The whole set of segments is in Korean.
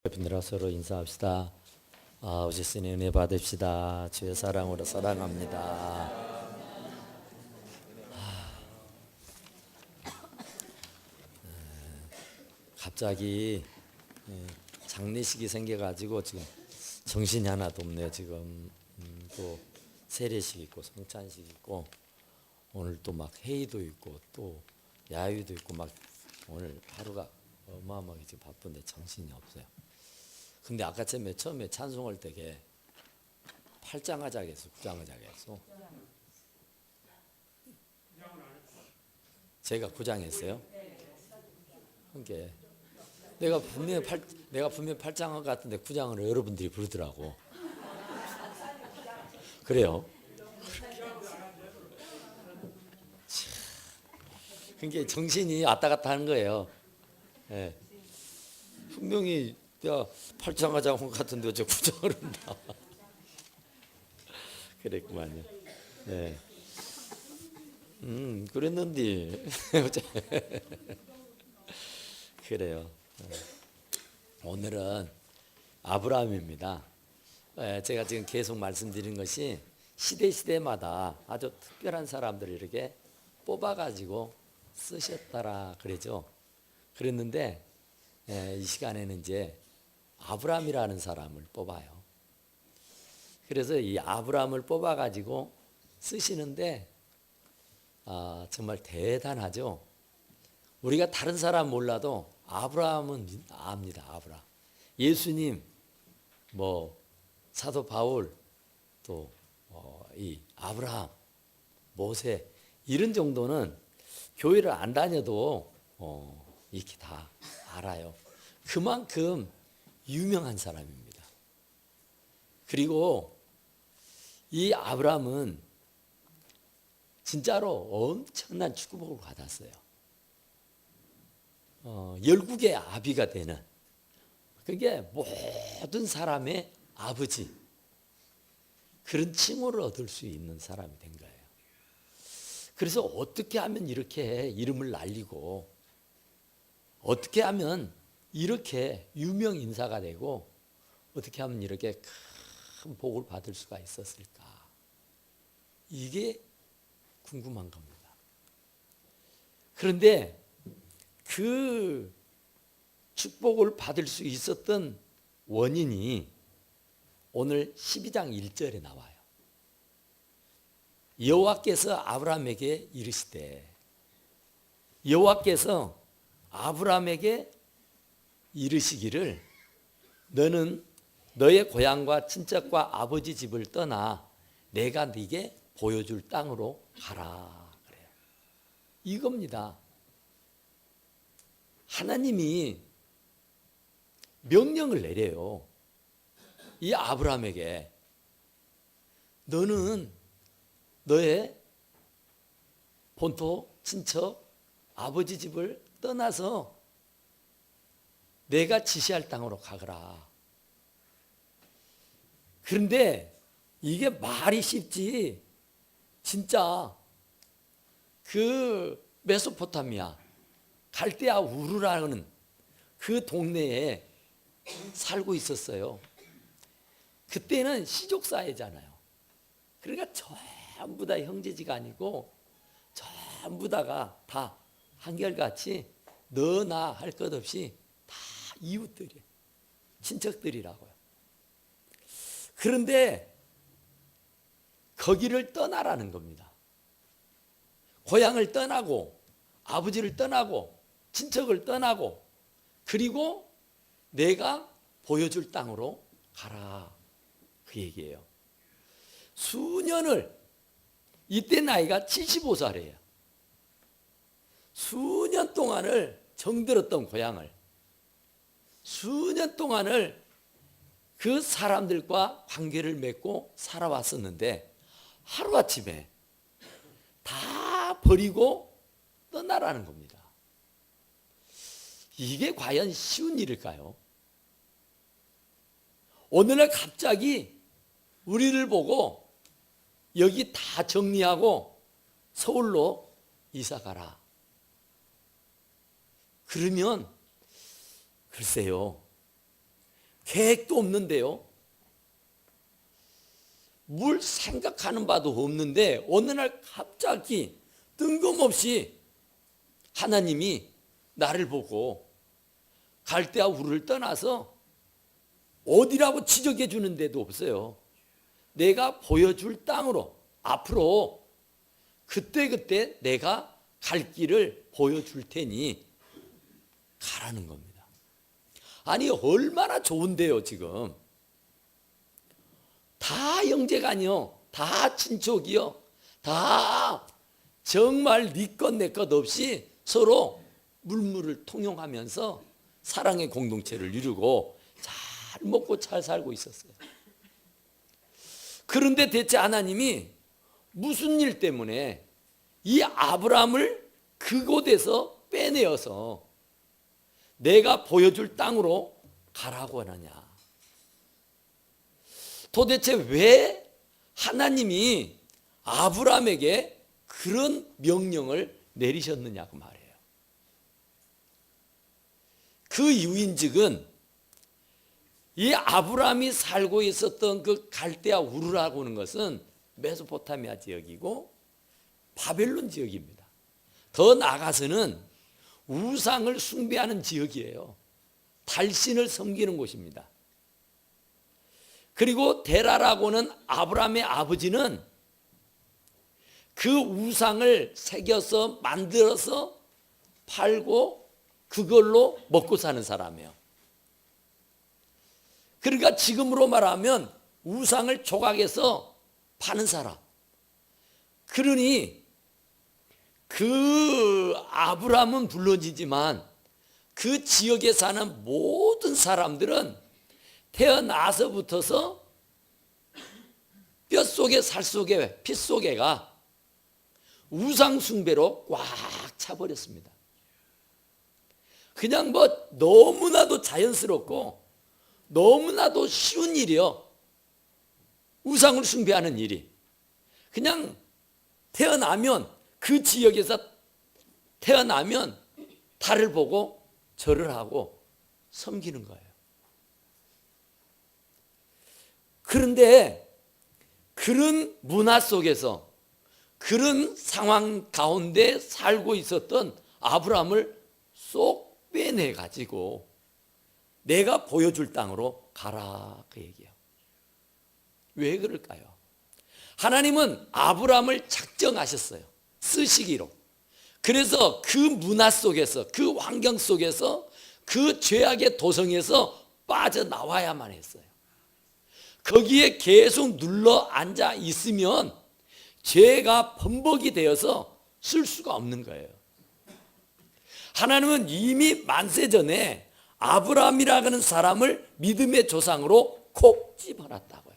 여러분들아 서로 인사합시다. 오셨으니 은혜 받읍시다. 주의 사랑으로 사랑합니다. 갑자기 장례식이 생겨가지고 지금 정신이 하나도 없네요. 지금 또 세례식 있고 성찬식 있고 오늘 또 막 회의도 있고 또 야유도 있고 막 오늘 하루가 어마어마하게 지금 바쁜데 정신이 없어요. 근데 아까 처음에 찬송할 때게 8장하자고 했어, 9장하자고 했어. 제가 9장 했어요. 그러니까 내가 분명 8장한 것 같은데 9장을 여러분들이 부르더라고. 그래요. 그러니까 정신이 왔다 갔다 하는 거예요. 네. 분명히 야 8장 하자고 한 것 같은데 어째 9장을 한다. 그랬구만요. 네. 그랬는데 그래요. 오늘은 아브라함입니다. 제가 지금 계속 말씀드린 것이 시대마다 아주 특별한 사람들을 이렇게 뽑아가지고 쓰셨더라 그러죠. 그랬는데 이 시간에는 이제 아브라함이라는 사람을 뽑아요. 그래서 이 아브라함을 뽑아가지고 쓰시는데 정말 대단하죠. 우리가 다른 사람 몰라도 아브라함은 압니다. 아브라함. 예수님, 사도 바울, 또 이 아브라함, 모세 이런 정도는 교회를 안 다녀도 이렇게 다 알아요. 그만큼 유명한 사람입니다. 그리고 이 아브라함은 진짜로 엄청난 축복을 받았어요. 열국의 아비가 되는, 그게 모든 사람의 아버지, 그런 칭호를 얻을 수 있는 사람이 된 거예요. 그래서 어떻게 하면 이렇게 이름을 날리고 어떻게 하면 이렇게 유명 인사가 되고 어떻게 하면 이렇게 큰 복을 받을 수가 있었을까? 이게 궁금한 겁니다. 그런데 그 축복을 받을 수 있었던 원인이 오늘 12장 1절에 나와요. 여호와께서 아브라함에게 이르시되, 여호와께서 아브라함에게 이르시기를 너는 너의 고향과 친척과 아버지 집을 떠나 내가 네게 보여줄 땅으로 가라 그래요. 이겁니다. 하나님이 명령을 내려요. 이 아브라함에게 너는 너의 본토, 친척, 아버지 집을 떠나서 내가 지시할 땅으로 가거라. 그런데 이게 말이 쉽지, 진짜 그 메소포타미아, 갈대아 우르라는 그 동네에 살고 있었어요. 그때는 시족사회잖아요. 그러니까 전부 다 형제지간이고 전부 다가 다 한결같이 너나 할 것 없이 다 이웃들이에요. 친척들이라고요. 그런데 거기를 떠나라는 겁니다. 고향을 떠나고 아버지를 떠나고 친척을 떠나고 그리고 내가 보여줄 땅으로 가라, 그 얘기예요. 수년을, 이때 나이가 75살이에요. 수년 동안을 정들었던 고향을, 수년 동안을 그 사람들과 관계를 맺고 살아왔었는데 하루아침에 다 버리고 떠나라는 겁니다. 이게 과연 쉬운 일일까요? 오늘날 갑자기 우리를 보고 여기 다 정리하고 서울로 이사가라. 그러면 글쎄요, 계획도 없는데요. 뭘 생각하는 바도 없는데 어느 날 갑자기 뜬금없이 하나님이 나를 보고 갈대아 우르를 떠나서 어디라고 지적해 주는 데도 없어요. 내가 보여줄 땅으로 앞으로 그때그때 내가 갈 길을 보여줄 테니 가라는 겁니다. 아니 얼마나 좋은데요. 지금 다 형제간이요, 다 친족이요, 다 정말 네 것 내 것 없이 서로 물물을 통용하면서 사랑의 공동체를 이루고 잘 먹고 잘 살고 있었어요. 그런데 대체 하나님이 무슨 일 때문에 이 아브라함을 그곳에서 빼내어서 내가 보여줄 땅으로 가라고 하느냐? 도대체 왜 하나님이 아브라함에게 그런 명령을 내리셨느냐고 말해요. 그 이유인즉은 이 아브라함이 살고 있었던 그 갈대아 우르라고 하는 것은 메소포타미아 지역이고 바벨론 지역입니다. 더 나아가서는 우상을 숭배하는 지역이에요. 달신을 섬기는 곳입니다. 그리고 데라라고는 아브라함의 아버지는 그 우상을 새겨서 만들어서 팔고 그걸로 먹고 사는 사람이에요. 그러니까 지금으로 말하면 우상을 조각해서 파는 사람. 그러니 그 아브라함은 물론이지만 그 지역에 사는 모든 사람들은 태어나서부터서 뼛속에 살속에 핏속에가 우상숭배로 꽉 차버렸습니다. 그냥 뭐 너무나도 자연스럽고 너무나도 쉬운 일이요. 우상을 숭배하는 일이. 그냥 태어나면 그 지역에서 태어나면 달을 보고 절을 하고 섬기는 거예요. 그런데 그런 문화 속에서 그런 상황 가운데 살고 있었던 아브라함을 쏙 빼내가지고 내가 보여줄 땅으로 가라 그 얘기예요. 왜 그럴까요? 하나님은 아브라함을 작정하셨어요. 쓰시기로. 그래서 그 문화 속에서 그 환경 속에서 그 죄악의 도성에서 빠져나와야만 했어요. 거기에 계속 눌러 앉아 있으면 죄가 범벅이 되어서 쓸 수가 없는 거예요. 하나님은 이미 만세 전에 아브라함이라고 하는 사람을 믿음의 조상으로 콕 집어놨다고요.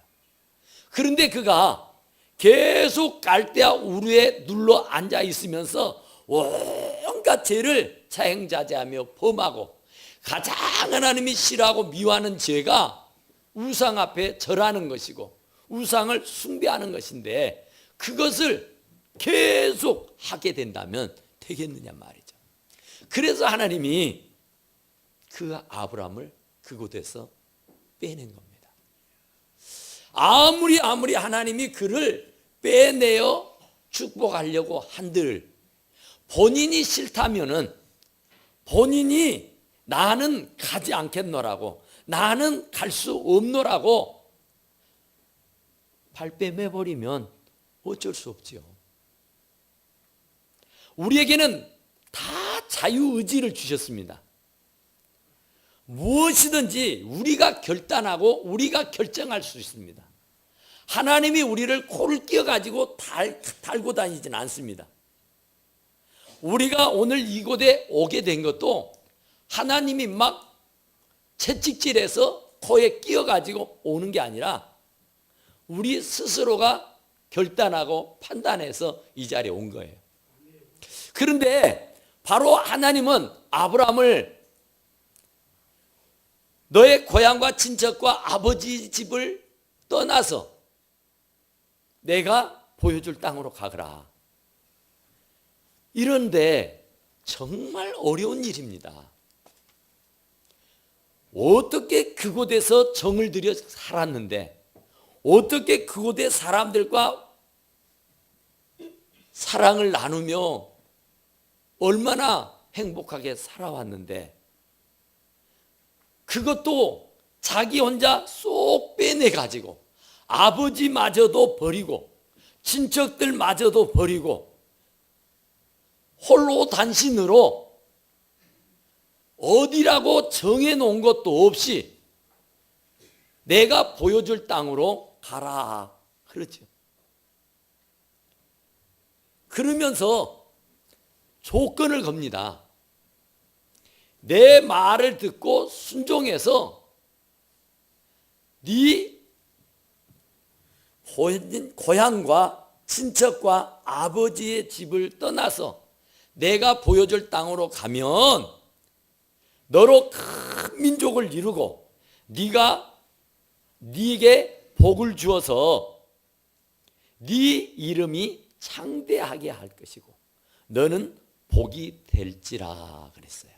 그런데 그가 계속 갈대아 우르에 눌러 앉아 있으면서 온갖 죄를 자행자제하며 범하고 가장 하나님이 싫어하고 미워하는 죄가 우상 앞에 절하는 것이고 우상을 숭배하는 것인데 그것을 계속 하게 된다면 되겠느냐 말이죠. 그래서 하나님이 그 아브라함을 그곳에서 빼낸 겁니다. 아무리 하나님이 그를 빼내어 축복하려고 한들 본인이 싫다면은 본인이 나는 가지 않겠노라고 나는 갈 수 없노라고 발뺌해버리면 어쩔 수 없지요. 우리에게는 다 자유의지를 주셨습니다. 무엇이든지 우리가 결단하고 우리가 결정할 수 있습니다. 하나님이 우리를 코를 끼워가지고 달고 다니진 않습니다. 우리가 오늘 이곳에 오게 된 것도 하나님이 막 채찍질해서 코에 끼워가지고 오는 게 아니라 우리 스스로가 결단하고 판단해서 이 자리에 온 거예요. 그런데 바로 하나님은 아브라함을 너의 고향과 친척과 아버지 집을 떠나서 내가 보여줄 땅으로 가거라. 이런데 정말 어려운 일입니다. 어떻게 그곳에서 정을 들여 살았는데, 어떻게 그곳의 사람들과 사랑을 나누며 얼마나 행복하게 살아왔는데, 그것도 자기 혼자 쏙 빼내가지고 아버지마저도 버리고 친척들마저도 버리고 홀로 단신으로 어디라고 정해놓은 것도 없이 내가 보여줄 땅으로 가라, 그렇죠. 그러면서 조건을 겁니다. 내 말을 듣고 순종해서 네 고향과 친척과 아버지의 집을 떠나서 내가 보여줄 땅으로 가면 너로 큰 민족을 이루고 네가 네게 복을 주어서 네 이름이 창대하게 할 것이고 너는 복이 될지라 그랬어요.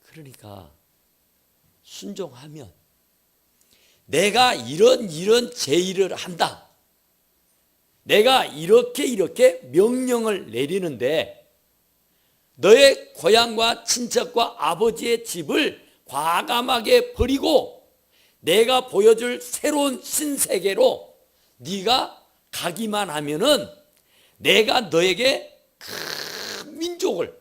그러니까 순종하면 내가 이런 제의를 한다, 내가 이렇게 명령을 내리는데 너의 고향과 친척과 아버지의 집을 과감하게 버리고 내가 보여줄 새로운 신세계로 네가 가기만 하면은 내가 너에게 큰 민족을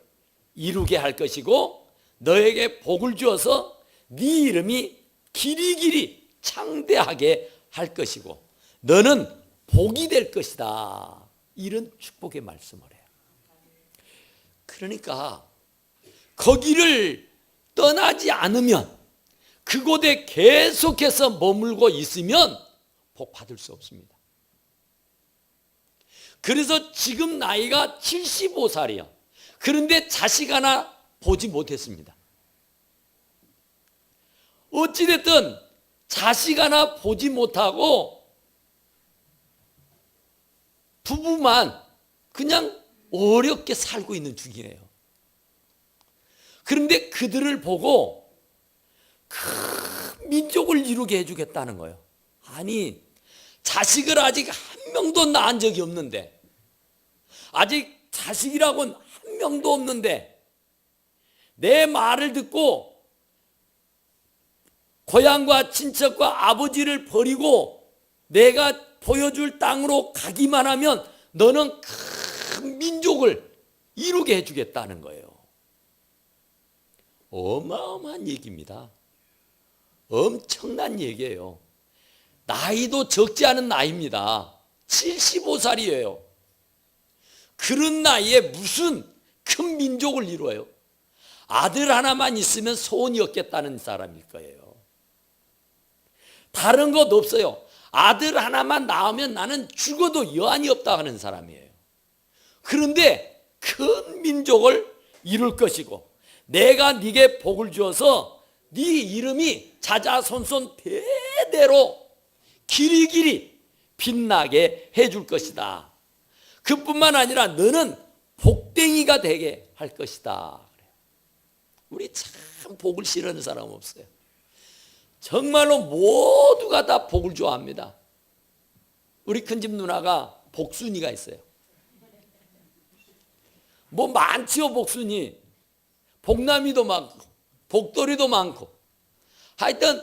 이루게 할 것이고 너에게 복을 주어서 네 이름이 길이길이 창대하게 할 것이고 너는 복이 될 것이다. 이런 축복의 말씀을 해요. 그러니까 거기를 떠나지 않으면, 그곳에 계속해서 머물고 있으면 복 받을 수 없습니다. 그래서 지금 나이가 75살이요. 그런데 자식 하나 보지 못했습니다. 어찌됐든 자식 하나 보지 못하고 부부만 그냥 어렵게 살고 있는 중이에요. 그런데 그들을 보고 큰 민족을 이루게 해주겠다는 거예요. 아니, 자식을 아직 한 명도 낳은 적이 없는데, 아직 자식이라고는 한 명도 없는데 내 말을 듣고 고향과 친척과 아버지를 버리고 내가 보여줄 땅으로 가기만 하면 너는 큰 민족을 이루게 해주겠다는 거예요. 어마어마한 얘기입니다. 엄청난 얘기예요. 나이도 적지 않은 나이입니다. 75살이에요. 그런 나이에 무슨 큰 민족을 이루어요? 아들 하나만 있으면 소원이 없겠다는 사람일 거예요. 다른 것 없어요. 아들 하나만 낳으면 나는 죽어도 여한이 없다 하는 사람이에요. 그런데 큰 민족을 이룰 것이고 내가 네게 복을 주어서 네 이름이 자자손손 대대로 길이길이 빛나게 해줄 것이다. 그뿐만 아니라 너는 복댕이가 되게 할 것이다. 우리 참 복을 싫어하는 사람 없어요. 정말로 모두가 다 복을 좋아합니다. 우리 큰집 누나가 복순이가 있어요. 뭐 많지요, 복순이. 복남이도 많고 복돌이도 많고 하여튼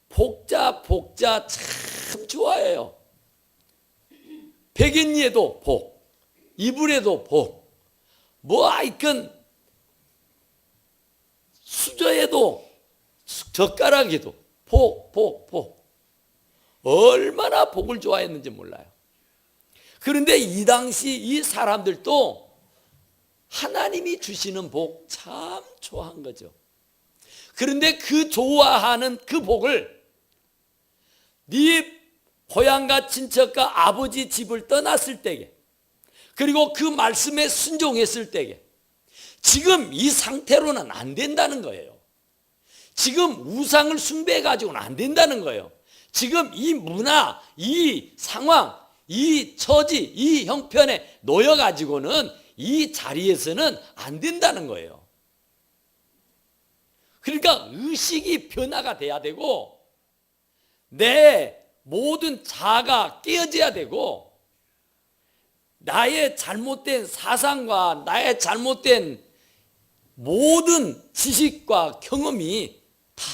복자 참 좋아해요. 백엔니에도 복, 이불에도 복, 뭐 하여튼 수저에도 젓가락에도 복. 얼마나 복을 좋아했는지 몰라요. 그런데 이 당시 이 사람들도 하나님이 주시는 복 참 좋아한 거죠. 그런데 그 좋아하는 그 복을 네 고향과 친척과 아버지 집을 떠났을 때에, 그리고 그 말씀에 순종했을 때에 지금 이 상태로는 안 된다는 거예요. 지금 우상을 숭배해 가지고는 안 된다는 거예요. 지금 이 문화, 이 상황, 이 처지, 이 형편에 놓여 가지고는 이 자리에서는 안 된다는 거예요. 그러니까 의식이 변화가 돼야 되고 내 모든 자아가 깨어져야 되고 나의 잘못된 사상과 나의 잘못된 모든 지식과 경험이 다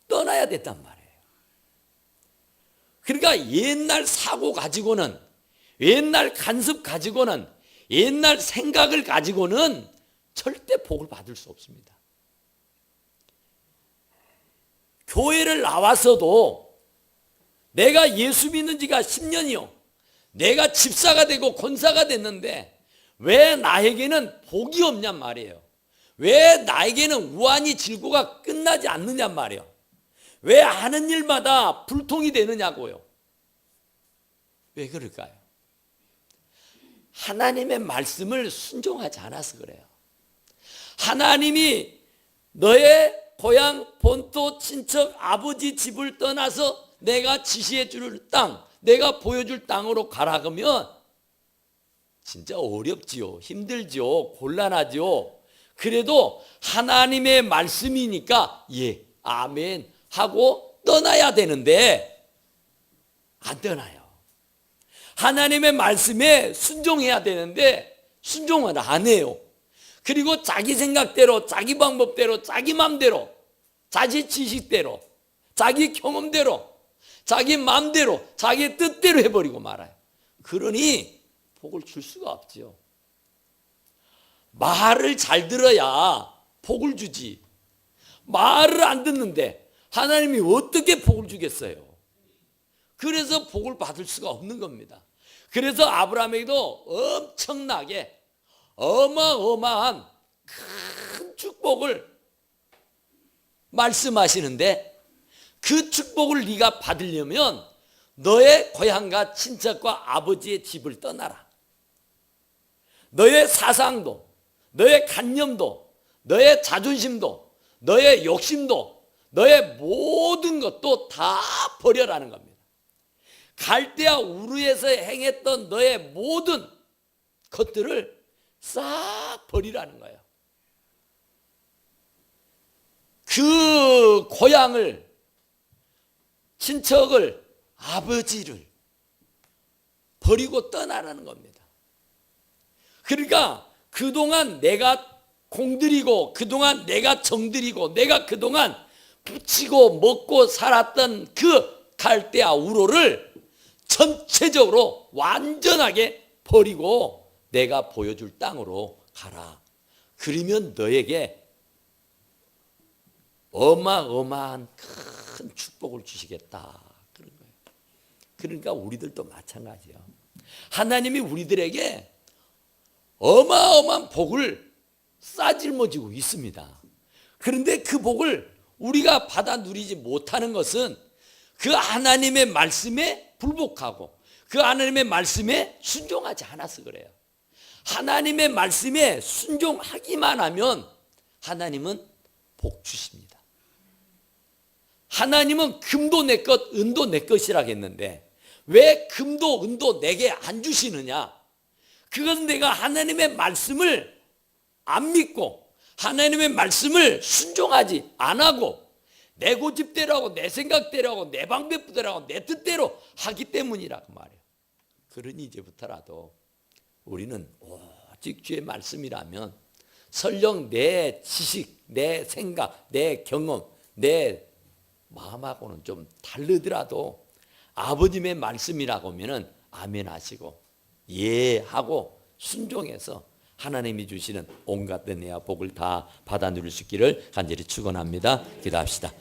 떠나야 됐단 말이에요. 그러니까 옛날 사고 가지고는, 옛날 간섭 가지고는, 옛날 생각을 가지고는 절대 복을 받을 수 없습니다. 교회를 나와서도 내가 예수 믿는 지가 10년이요. 내가 집사가 되고 권사가 됐는데 왜 나에게는 복이 없냔 말이에요. 왜 나에게는 우환이 질고가 끝나지 않느냔 말이에요. 왜 하는 일마다 불통이 되느냐고요. 왜 그럴까요? 하나님의 말씀을 순종하지 않아서 그래요. 하나님이 너의 고향, 본토, 친척, 아버지 집을 떠나서 내가 지시해 줄 땅, 내가 보여줄 땅으로 가라 그러면 진짜 어렵지요. 힘들지요. 곤란하지요. 그래도 하나님의 말씀이니까 예, 아멘 하고 떠나야 되는데 안 떠나요. 하나님의 말씀에 순종해야 되는데 순종을 안 해요. 그리고 자기 생각대로, 자기 방법대로, 자기 마음대로, 자기 지식대로, 자기 경험대로, 자기 마음대로, 자기 뜻대로 해버리고 말아요. 그러니 복을 줄 수가 없죠. 말을 잘 들어야 복을 주지. 말을 안 듣는데 하나님이 어떻게 복을 주겠어요? 그래서 복을 받을 수가 없는 겁니다. 그래서 아브라함에게도 엄청나게 어마어마한 큰 축복을 말씀하시는데 그 축복을 네가 받으려면 너의 고향과 친척과 아버지의 집을 떠나라. 너의 사상도, 너의 관념도, 너의 자존심도, 너의 욕심도, 너의 모든 것도 다 버려라는 겁니다. 갈대아 우르에서 행했던 너의 모든 것들을 싹 버리라는 거예요. 그 고향을, 친척을, 아버지를 버리고 떠나라는 겁니다. 그러니까 그동안 내가 공들이고 그동안 내가 정들이고 내가 그동안 붙이고 먹고 살았던 그 갈대아 우로를 전체적으로 완전하게 버리고 내가 보여줄 땅으로 가라. 그러면 너에게 어마어마한 큰 축복을 주시겠다. 그런 거예요. 그러니까 우리들도 마찬가지예요. 하나님이 우리들에게 어마어마한 복을 싸질머지고 있습니다. 그런데 그 복을 우리가 받아 누리지 못하는 것은 그 하나님의 말씀에 불복하고 그 하나님의 말씀에 순종하지 않아서 그래요. 하나님의 말씀에 순종하기만 하면 하나님은 복 주십니다. 하나님은 금도 내 것, 은도 내 것이라 했는데 왜 금도 은도 내게 안 주시느냐? 그것은 내가 하나님의 말씀을 안 믿고 하나님의 말씀을 순종하지 안 하고 내 고집대로 하고 내 생각대로 하고 내 방법대로 하고 내 뜻대로 하기 때문이라고 말해요. 그러니 이제부터라도 우리는 오직 주의 말씀이라면 설령 내 지식, 내 생각, 내 경험, 내 마음하고는 좀 다르더라도 아버님의 말씀이라고 하면은 아멘 하시고 예 하고 순종해서 하나님이 주시는 온갖 은혜와 복을 다 받아 누릴 수 있기를 간절히 축원합니다. 기도합시다.